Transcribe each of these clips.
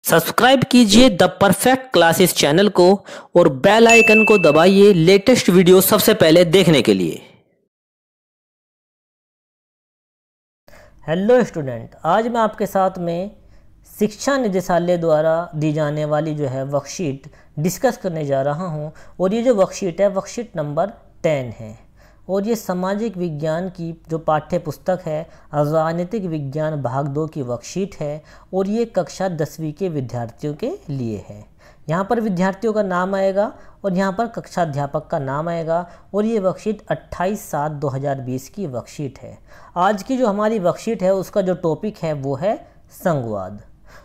Subscribe कीजिए the perfect classes channel को और बेल आइकन को दबाइए लेटेस्ट वीडियो सबसे पहले देखने के लिए। हेलो स्टूडेंट, आज मैं आपके साथ में शिक्षा निदेशालय द्वारा दी जाने वाली जो है वर्कशीट डिस्कस करने जा रहा हूं। और ये जो वर्कशीट है वर्कशीट नंबर 10 है और ये सामाजिक विज्ञान की जो पाठ्य पुस्तक है राजनीतिक विज्ञान भाग 2 की वर्कशीट है और ये कक्षा 10वीं के विद्यार्थियों के लिए है। यहाँ पर विद्यार्थियों का नाम आएगा और यहाँ पर कक्षा अध्यापक का नाम आएगा और ये वर्कशीट 28/7/2020 की वर्कशीट है। आज की जो हमारी वर्कशीट है उसका जो टॉपिक है वो है संघवाद।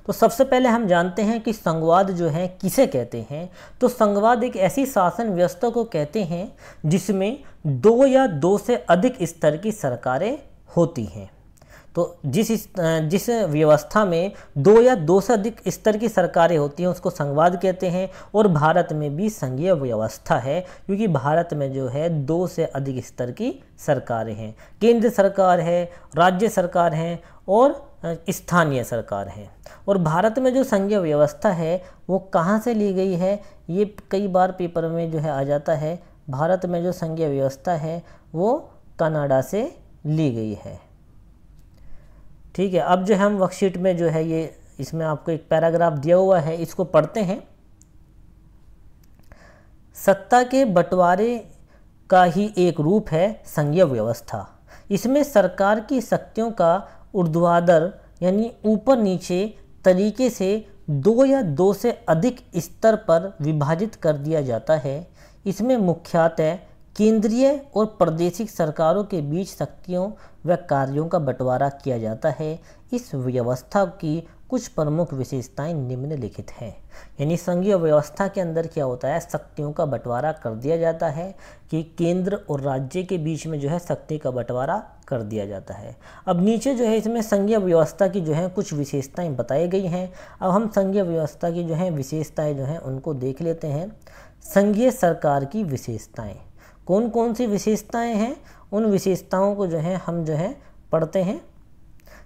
तो सबसे पहले हम जानते हैं कि संघवाद जो है किसे कहते हैं। तो संघवाद एक ऐसी शासन व्यवस्था को कहते हैं जिसमें 2 या 2 से अधिक स्तर की सरकारें होती हैं। तो जिस व्यवस्था में 2 या 2 से अधिक स्तर की सरकारें होती हैं उसको संघवाद कहते हैं। और भारत में भी संघीय व्यवस्था है क्योंकि भारत में जो है 2 से अधिक स्तर की सरकारें हैं। केंद्र सरकार है, राज्य सरकार है और स्थानीय सरकार है। और भारत में जो संघीय व्यवस्था है वो कहाँ से ली गई है, ये कई बार पेपर में जो है आ जाता है। भारत में जो संघीय व्यवस्था है वो कनाडा से ली गई है। ठीक है, अब जो हम वर्कशीट में जो है ये इसमें आपको एक पैराग्राफ दिया हुआ है, इसको पढ़ते हैं। सत्ता के बंटवारे का ही एक रूप है संघीय व्यवस्था। इसमें सरकार की शक्तियों का ऊर्ध्वाधर यानी ऊपर नीचे तरीके से 2 या 2 से अधिक स्तर पर विभाजित कर दिया जाता है। इसमें मुख्यतः केंद्रीय और प्रादेशिक सरकारों के बीच शक्तियों व कार्यों का बंटवारा किया जाता है। इस व्यवस्था की कुछ प्रमुख विशेषताएं निम्नलिखित हैं। यानी संघीय व्यवस्था के अंदर क्या होता है, शक्तियों का बंटवारा कर दिया जाता है कि केंद्र और राज्य के बीच में जो है शक्ति का बंटवारा कर दिया जाता है। अब नीचे जो है इसमें संघीय व्यवस्था की जो है कुछ विशेषताएं बताई गई हैं। अब हम संघीय व्यवस्था की जो है विशेषताएं जो हैं उनको देख लेते हैं। संघीय सरकार की विशेषताएं कौन कौन सी विशेषताएं हैं, उन विशेषताओं को जो है हम जो है पढ़ते हैं।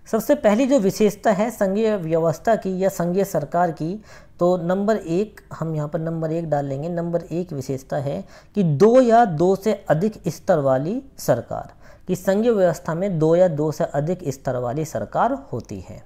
सबसे पहली जो विशेषता है संघीय व्यवस्था की या संघीय सरकार की, तो नंबर 1 हम यहाँ पर नंबर 1 डाल लेंगे। नंबर 1 विशेषता है कि 2 या 2 से अधिक स्तर वाली सरकार, कि संघीय व्यवस्था में 2 या 2 से अधिक स्तर वाली सरकार होती है।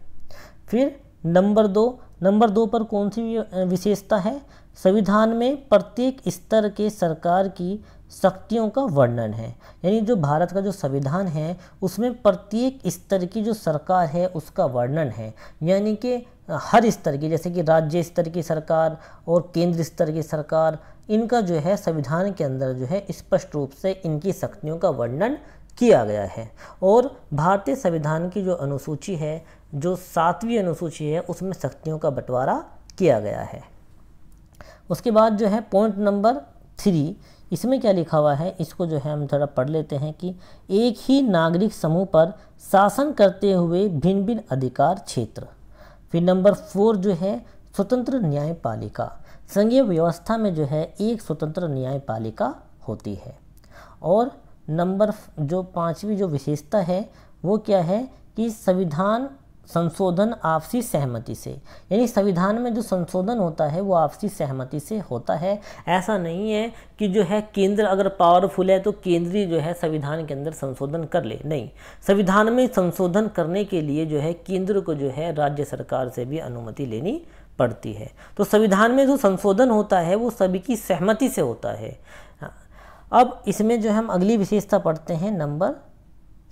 फिर नंबर 2 पर कौन सी विशेषता है, संविधान में प्रत्येक स्तर के सरकार की शक्तियों का वर्णन है। यानी जो भारत का जो संविधान है उसमें प्रत्येक स्तर की जो सरकार है उसका वर्णन है। यानी कि हर स्तर की, जैसे कि राज्य स्तर की सरकार और केंद्र स्तर की सरकार, इनका जो है संविधान के अंदर जो है स्पष्ट रूप से इनकी शक्तियों का वर्णन किया गया है। और भारतीय संविधान की जो अनुसूची है, जो 7वीं अनुसूची है, उसमें शक्तियों का बंटवारा किया गया है। उसके बाद जो है पॉइंट नंबर 3, इसमें क्या लिखा हुआ है इसको जो है हम थोड़ा पढ़ लेते हैं कि एक ही नागरिक समूह पर शासन करते हुए भिन्न भिन्न अधिकार क्षेत्र। फिर नंबर 4 जो है स्वतंत्र न्यायपालिका। संघीय व्यवस्था में जो है एक स्वतंत्र न्यायपालिका होती है। और नंबर जो 5वीं जो विशेषता है वो क्या है कि संविधान संशोधन आपसी सहमति से। यानी संविधान में जो संशोधन होता है वो आपसी सहमति से होता है। ऐसा नहीं है कि जो है केंद्र अगर पावरफुल है तो केंद्रीय जो है संविधान के अंदर संशोधन कर ले, नहीं। संविधान में संशोधन करने के लिए जो है केंद्र को जो है राज्य सरकार से भी अनुमति लेनी पड़ती है। तो संविधान में जो संशोधन होता है वो सभी की सहमति से होता है। अब इसमें जो हम अगली विशेषता पढ़ते हैं नंबर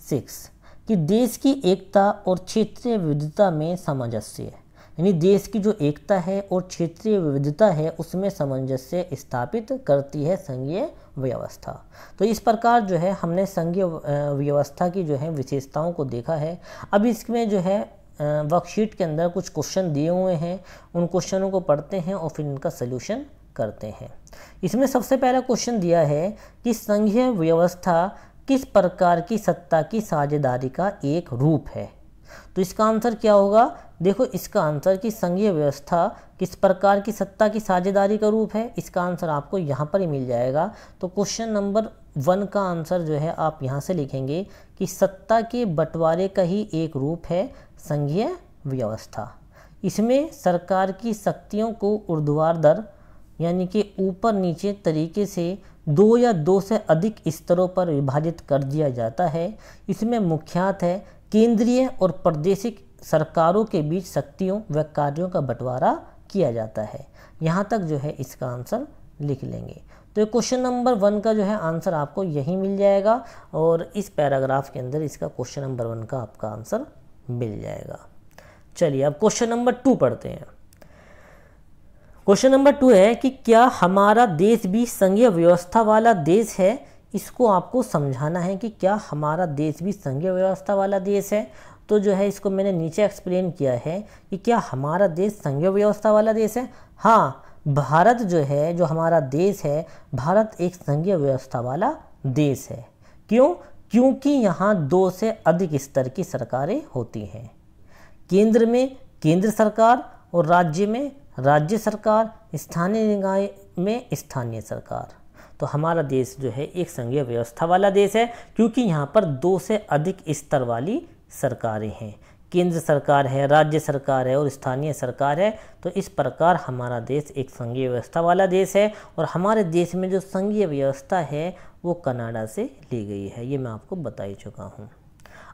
6 कि देश की एकता और क्षेत्रीय विविधता में सामंजस्य। यानी देश की जो एकता है और क्षेत्रीय विविधता है उसमें सामंजस्य स्थापित करती है संघीय व्यवस्था। तो इस प्रकार जो है हमने संघीय व्यवस्था की जो है विशेषताओं को देखा है। अब इसमें जो है वर्कशीट के अंदर कुछ क्वेश्चन दिए हुए हैं, उन क्वेश्चनों को पढ़ते हैं और फिर इनका सलूशन करते हैं। इसमें सबसे पहला क्वेश्चन दिया है कि संघीय व्यवस्था किस प्रकार की सत्ता की साझेदारी का एक रूप है। तो इसका आंसर क्या होगा, देखो इसका आंसर कि संघीय व्यवस्था किस प्रकार की सत्ता की साझेदारी का रूप है, इसका आंसर आपको यहाँ पर ही मिल जाएगा। तो क्वेश्चन नंबर 1 का आंसर जो है आप यहाँ से लिखेंगे कि सत्ता के बंटवारे का ही एक रूप है संघीय व्यवस्था। इसमें सरकार की शक्तियों को ऊर्ध्वाधर यानी कि ऊपर नीचे तरीके से 2 या 2 से अधिक स्तरों पर विभाजित कर दिया जाता है। इसमें मुख्यतः केंद्रीय और प्रादेशिक सरकारों के बीच शक्तियों व कार्यों का बंटवारा किया जाता है। यहाँ तक जो है इसका आंसर लिख लेंगे। तो क्वेश्चन नंबर 1 का जो है आंसर आपको यही मिल जाएगा और इस पैराग्राफ के अंदर इसका क्वेश्चन नंबर 1 का आपका आंसर मिल जाएगा। चलिए अब क्वेश्चन नंबर 2 पढ़ते हैं। क्वेश्चन नंबर 2 है कि क्या हमारा देश भी संघीय व्यवस्था वाला देश है। इसको आपको समझाना है कि क्या हमारा देश भी संघीय व्यवस्था वाला देश है। तो जो है इसको मैंने नीचे एक्सप्लेन किया है कि क्या हमारा देश संघीय व्यवस्था वाला देश है। हाँ, भारत जो है, जो हमारा देश है, भारत एक संघीय व्यवस्था वाला देश है। क्यों? क्योंकि यहाँ 2 से अधिक स्तर की सरकारें होती हैं। केंद्र में केंद्र सरकार और राज्य में राज्य सरकार, स्थानीय निकाय में स्थानीय सरकार। तो हमारा देश जो है एक संघीय व्यवस्था वाला देश है क्योंकि यहाँ पर 2 से अधिक स्तर वाली सरकारें हैं। केंद्र सरकार है, राज्य सरकार है और स्थानीय सरकार है। तो इस प्रकार हमारा देश एक संघीय व्यवस्था वाला देश है और हमारे देश में जो संघीय व्यवस्था है वो कनाडा से ली गई है। ये मैं आपको बता ही चुका हूँ।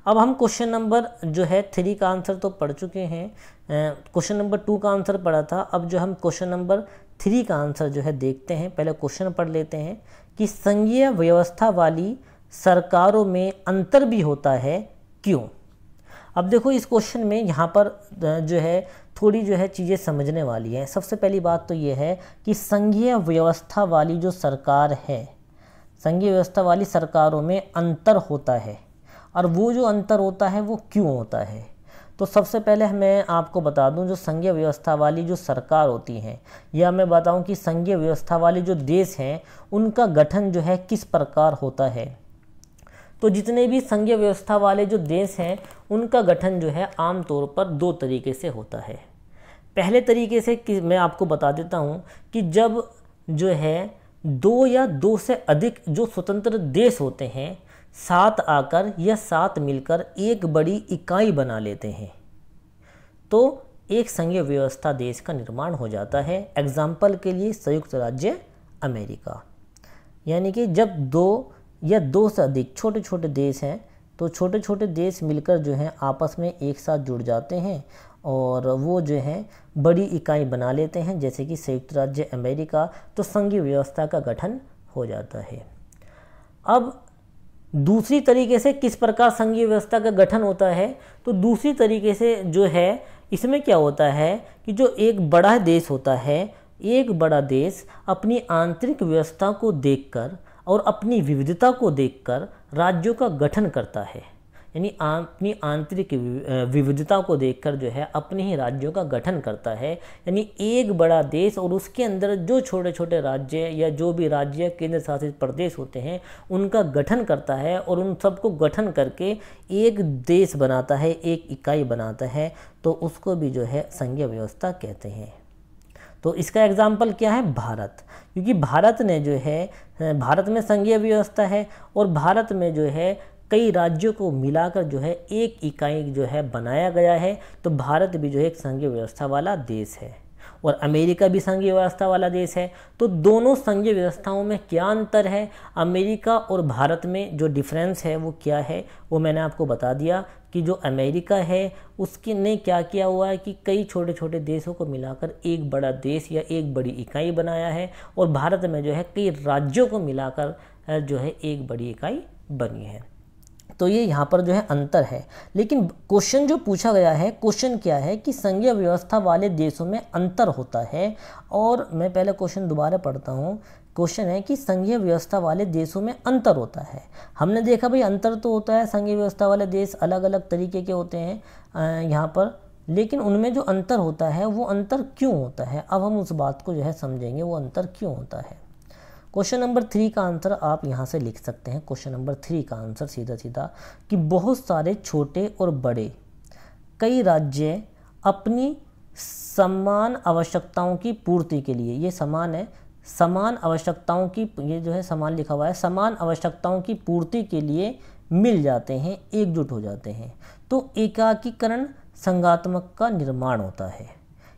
अब हम क्वेश्चन नंबर जो है 3 का आंसर तो पढ़ चुके हैं। क्वेश्चन नंबर 2 का आंसर पढ़ा था। अब जो हम क्वेश्चन नंबर 3 का आंसर जो है देखते हैं। पहले क्वेश्चन पढ़ लेते हैं कि संघीय व्यवस्था वाली सरकारों में अंतर भी होता है, क्यों। अब देखो इस क्वेश्चन में यहाँ पर जो है थोड़ी जो है चीज़ें समझने वाली हैं। सबसे पहली बात तो ये है कि संघीय व्यवस्था वाली जो सरकार है, संघीय व्यवस्था वाली सरकारों में अंतर होता है और वो जो अंतर होता है वो क्यों होता है। तो सबसे पहले मैं आपको बता दूं, जो संघीय व्यवस्था वाली जो सरकार होती हैं, या मैं बताऊं कि संघीय व्यवस्था वाले जो देश हैं उनका गठन जो है किस प्रकार होता है। तो जितने भी संघीय व्यवस्था वाले जो देश हैं उनका गठन जो है आमतौर पर 2 तरीके से होता है। पहले तरीके से कि मैं आपको बता देता हूं कि जब जो है 2 या 2 से अधिक जो स्वतंत्र देश होते हैं साथ आकर या साथ मिलकर एक बड़ी इकाई बना लेते हैं तो एक संघीय व्यवस्था देश का निर्माण हो जाता है। एग्जाम्पल के लिए संयुक्त राज्य अमेरिका, यानी कि जब 2 या 2 से अधिक छोटे छोटे देश हैं तो छोटे छोटे देश मिलकर जो हैं आपस में एक साथ जुड़ जाते हैं और वो जो है बड़ी इकाई बना लेते हैं, जैसे कि संयुक्त राज्य अमेरिका। तो संघीय व्यवस्था का गठन हो जाता है। अब दूसरी तरीके से किस प्रकार संघीय व्यवस्था का गठन होता है, तो दूसरी तरीके से जो है इसमें क्या होता है कि जो एक बड़ा देश होता है, एक बड़ा देश अपनी आंतरिक व्यवस्था को देखकर और अपनी विविधता को देखकर राज्यों का गठन करता है। यानी अपनी आंतरिक विविधता को देखकर जो है अपने ही राज्यों का गठन करता है। यानी एक बड़ा देश और उसके अंदर जो छोटे छोटे राज्य या जो भी राज्य केंद्र शासित प्रदेश होते हैं उनका गठन करता है और उन सबको गठन करके एक देश बनाता है, एक इकाई बनाता है। तो उसको भी जो है संघीय व्यवस्था कहते हैं। तो इसका एग्जाम्पल क्या है? भारत, क्योंकि भारत ने जो है भारत में संघीय व्यवस्था है और भारत में जो है कई राज्यों को मिलाकर जो है एक इकाई जो है बनाया गया है। तो भारत भी जो है एक संघीय व्यवस्था वाला देश है और अमेरिका भी संघीय व्यवस्था वाला देश है। तो दोनों संघीय व्यवस्थाओं में क्या अंतर है, अमेरिका और भारत में जो डिफरेंस है वो क्या है, वो मैंने आपको बता दिया कि जो अमेरिका है उसकी ने क्या किया हुआ है कि कई छोटे छोटे देशों को मिलाकर एक बड़ा देश या एक बड़ी इकाई बनाया है और भारत में जो है कई राज्यों को मिलाकर जो है एक बड़ी इकाई बनी है। तो ये यहाँ पर जो है अंतर है। लेकिन क्वेश्चन जो पूछा गया है, क्वेश्चन क्या है कि संघीय व्यवस्था वाले देशों में अंतर होता है। और मैं पहले क्वेश्चन दोबारा पढ़ता हूँ। क्वेश्चन है कि संघीय व्यवस्था वाले देशों में अंतर होता है। हमने देखा भाई अंतर तो होता है, संघीय व्यवस्था वाले देश अलग अलग तरीके के होते हैं यहाँ पर, लेकिन उनमें जो अंतर होता है वो अंतर क्यों होता है, अब हम उस बात को जो है समझेंगे वो अंतर क्यों होता है। क्वेश्चन नंबर 3 का आंसर आप यहाँ से लिख सकते हैं। क्वेश्चन नंबर 3 का आंसर सीधा सीधा कि बहुत सारे छोटे और बड़े कई राज्य अपनी समान आवश्यकताओं की पूर्ति के लिए, ये समान है, समान आवश्यकताओं की, ये जो है समान लिखा हुआ है, समान आवश्यकताओं की पूर्ति के लिए मिल जाते हैं, एकजुट हो जाते हैं। तो एकाकीकरण संघात्मक का निर्माण होता है।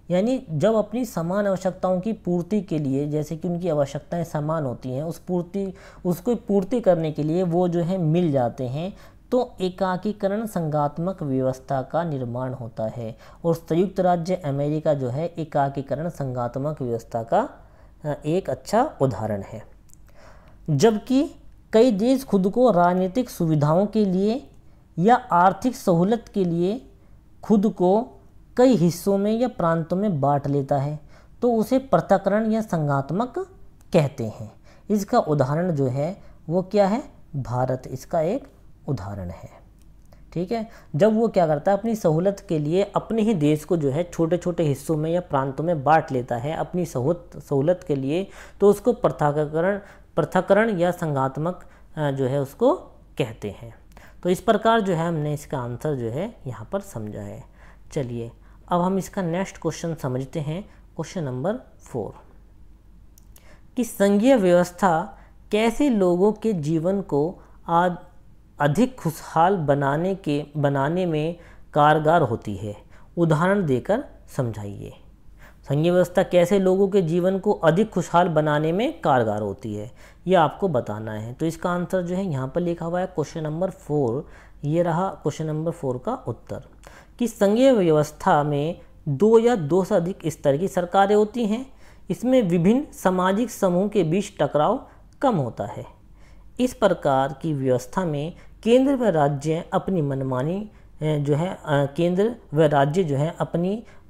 यानी जब अपनी समान आवश्यकताओं की पूर्ति के लिए, जैसे कि उनकी आवश्यकताएं समान होती हैं, उसको पूर्ति करने के लिए वो जो है मिल जाते हैं, तो एकाकीकरण संघात्मक व्यवस्था का निर्माण होता है। और संयुक्त राज्य अमेरिका जो है एकाकीकरण संघात्मक व्यवस्था का एक अच्छा उदाहरण है। जबकि कई देश खुद को राजनीतिक सुविधाओं के लिए या आर्थिक सहूलत के लिए खुद को कई हिस्सों में या प्रांतों में बांट लेता है, तो उसे पृथक्करण या संघात्मक कहते हैं। इसका उदाहरण जो है वो क्या है? भारत इसका एक उदाहरण है। ठीक है, जब वो क्या करता है, अपनी सहूलत के लिए अपने ही देश को जो है छोटे छोटे हिस्सों में या प्रांतों में बांट लेता है अपनी सहूलत के लिए, तो उसको पृथक्करण या संघात्मक जो है उसको कहते हैं। तो इस प्रकार जो है हमने इसका आंसर जो है यहाँ पर समझा है। चलिए अब हम इसका नेक्स्ट क्वेश्चन समझते हैं। क्वेश्चन नंबर 4 कि संघीय व्यवस्था कैसे लोगों के जीवन को अधिक खुशहाल बनाने में कारगर होती है? उदाहरण देकर समझाइए। संघीय व्यवस्था कैसे लोगों के जीवन को अधिक खुशहाल बनाने में कारगर होती है, ये आपको बताना है। तो इसका आंसर जो है यहाँ पर लिखा हुआ है क्वेश्चन नंबर 4। ये रहा क्वेश्चन नंबर 4 का उत्तर कि संघीय व्यवस्था में 2 या 2 से अधिक स्तर की सरकारें होती हैं। इसमें विभिन्न सामाजिक समूह के बीच टकराव कम होता है। इस प्रकार की व्यवस्था में केंद्र व राज्य अपनी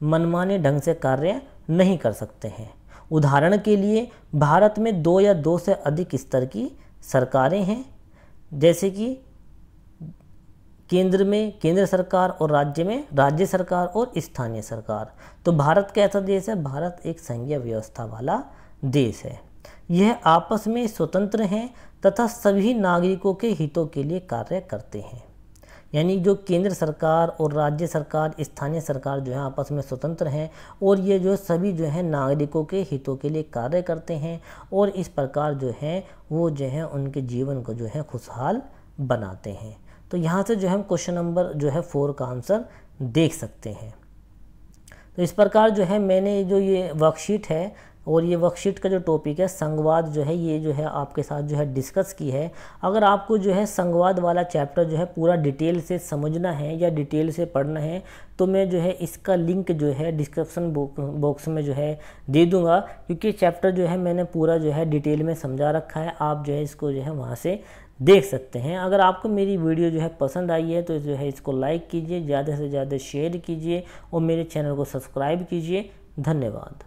मनमाने ढंग से कार्य नहीं कर सकते हैं। उदाहरण के लिए भारत में 2 या 2 से अधिक स्तर की सरकारें हैं, जैसे कि केंद्र में केंद्र सरकार और राज्य में राज्य सरकार और स्थानीय सरकार। तो भारत कैसा देश है? भारत एक संघीय व्यवस्था वाला देश है। यह आपस में स्वतंत्र हैं तथा सभी नागरिकों के हितों के लिए कार्य करते हैं। यानी जो केंद्र सरकार और राज्य सरकार, स्थानीय सरकार जो है आपस में स्वतंत्र हैं और ये जो सभी जो है नागरिकों के हितों के लिए कार्य करते हैं और इस प्रकार जो है वो जो है उनके जीवन को जो है खुशहाल बनाते हैं। तो यहाँ से जो है हम क्वेश्चन नंबर जो है 4 का आंसर देख सकते हैं। तो इस प्रकार जो है मैंने जो ये वर्कशीट है और ये वर्कशीट का जो टॉपिक है संघवाद जो है, ये जो है आपके साथ जो है डिस्कस की है। अगर आपको जो है संघवाद वाला चैप्टर जो है पूरा डिटेल से समझना है या डिटेल से पढ़ना है, तो मैं जो है इसका लिंक जो है डिस्क्रिप्शन बॉक्स में जो है दे दूंगा, क्योंकि चैप्टर जो है मैंने पूरा जो है डिटेल में समझा रखा है। आप जो है इसको जो है वहाँ से देख सकते हैं। अगर आपको मेरी वीडियो जो है पसंद आई है तो जो है इसको लाइक कीजिए, ज़्यादा से ज़्यादा शेयर कीजिए और मेरे चैनल को सब्सक्राइब कीजिए। धन्यवाद।